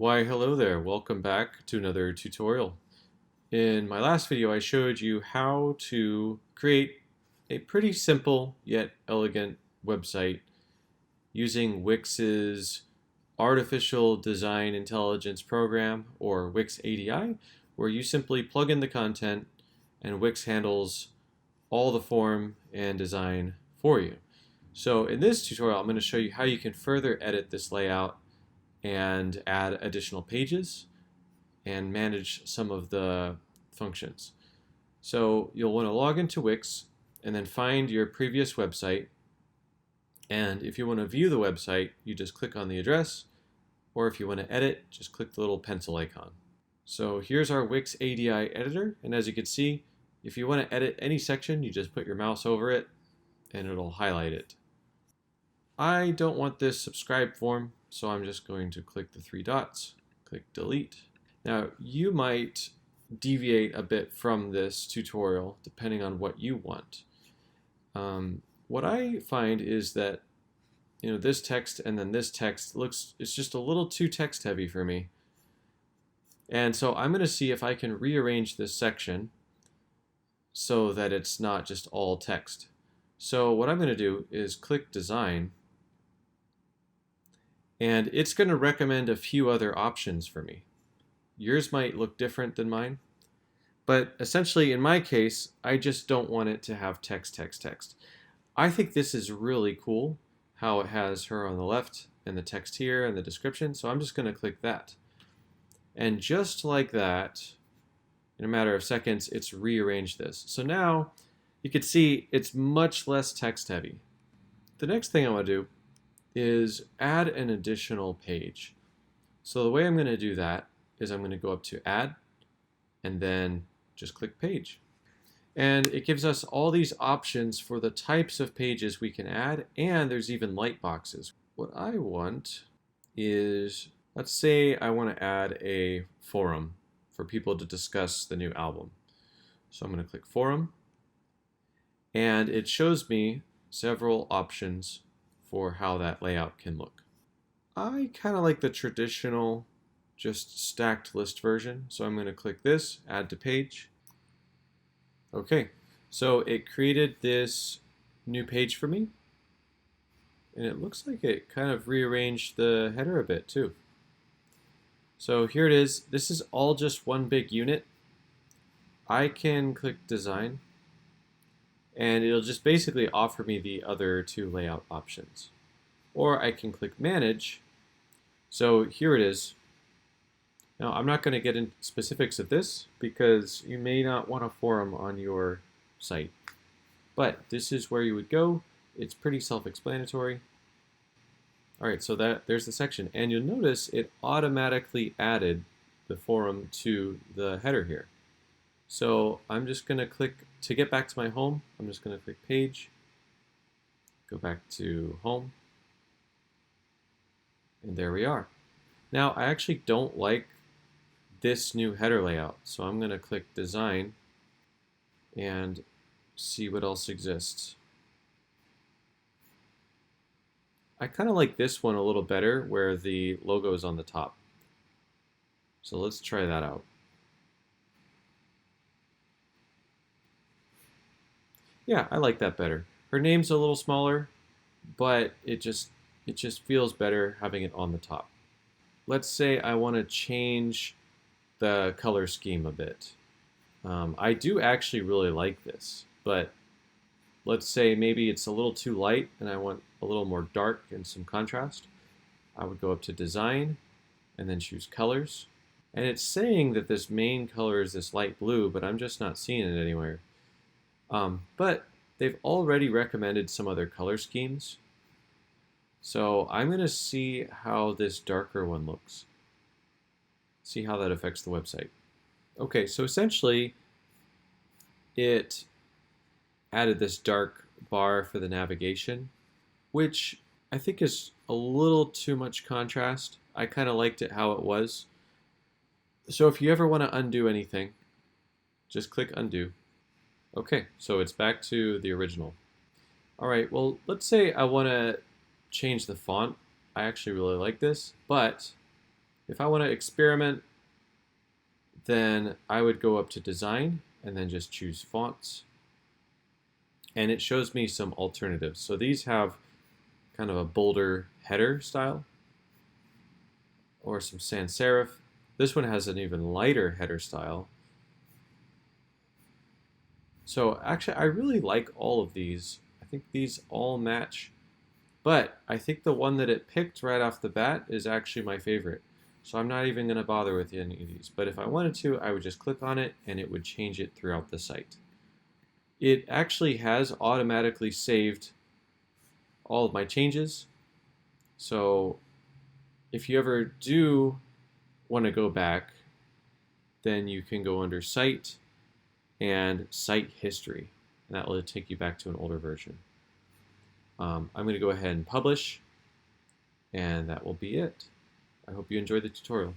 Why, hello there. Welcome back to another tutorial. In my last video, I showed you how to create a pretty simple yet elegant website using Wix's Artificial Design Intelligence program, or Wix ADI, where you simply plug in the content and Wix handles all the form and design for you. So in this tutorial, I'm going to show you how you can further edit this layout and add additional pages and manage some of the functions. So you'll want to log into Wix and then find your previous website. And if you want to view the website, you just click on the address, or if you want to edit, just click the little pencil icon. So here's our Wix ADI editor, and as you can see, if you want to edit any section, you just put your mouse over it and it'll highlight it. I don't want this subscribe form, so I'm just going to click the three dots, click delete. Now you might deviate a bit from this tutorial depending on what you want. What I find is that this text and then this text it's just a little too text heavy for me. And so I'm going to see if I can rearrange this section so that it's not just all text. So what I'm going to do is click design, and it's going to recommend a few other options for me. Yours might look different than mine, but essentially in my case, I just don't want it to have text, text, text. I think this is really cool how it has her on the left and the text here and the description, so I'm just going to click that. And just like that, in a matter of seconds, it's rearranged this. So now you can see it's much less text heavy. The next thing I want to do is add an additional page. So the way I'm going to do that is I'm going to go up to add and then just click page. And it gives us all these options for the types of pages we can add, and there's even light boxes. What I want is, let's say I want to add a forum for people to discuss the new album. So I'm going to click forum, and it shows me several options for how that layout can look. I kind of like the traditional, just stacked list version, so I'm going to click this, add to page. Okay, so it created this new page for me, and it looks like it kind of rearranged the header a bit too. So here it is. This is all just one big unit. I can click design, and it'll just basically offer me the other two layout options. Or I can click manage. So here it is. Now I'm not going to get into specifics of this because you may not want a forum on your site. But this is where you would go. It's pretty self-explanatory. Alright, so there's the section. And you'll notice it automatically added the forum to the header here. So I'm just going to click, to get back to my home, I'm just going to click page, go back to home, and there we are. Now I actually don't like this new header layout, so I'm going to click design and see what else exists. I kind of like this one a little better where the logo is on the top. So let's try that out. Yeah, I like that better. Her name's a little smaller, but it just feels better having it on the top. Let's say I want to change the color scheme a bit. I do actually really like this, but let's say maybe it's a little too light and I want a little more dark and some contrast. I would go up to design and then choose colors. And it's saying that this main color is this light blue, but I'm just not seeing it anywhere. But they've already recommended some other color schemes. So I'm going to see how this darker one looks. See how that affects the website. Okay, so essentially it added this dark bar for the navigation, which I think is a little too much contrast. I kind of liked it how it was. So if you ever want to undo anything, just click undo. Okay, so it's back to the original. All right, well, let's say I want to change the font. I actually really like this, but If I want to experiment, then I would go up to Design and then just choose Fonts. And it shows me some alternatives. So these have kind of a bolder header style or some sans serif. This one has an even lighter header style. So actually, I really like all of these. I think these all match. But I think the one that it picked right off the bat is actually my favorite. So I'm not even going to bother with any of these. But if I wanted to, I would just click on it and it would change it throughout the site. It actually has automatically saved all of my changes. So if you ever do want to go back, then you can go under Site and Site History. And that will take you back to an older version. I'm going to go ahead and publish, and that will be it. I hope you enjoyed the tutorial.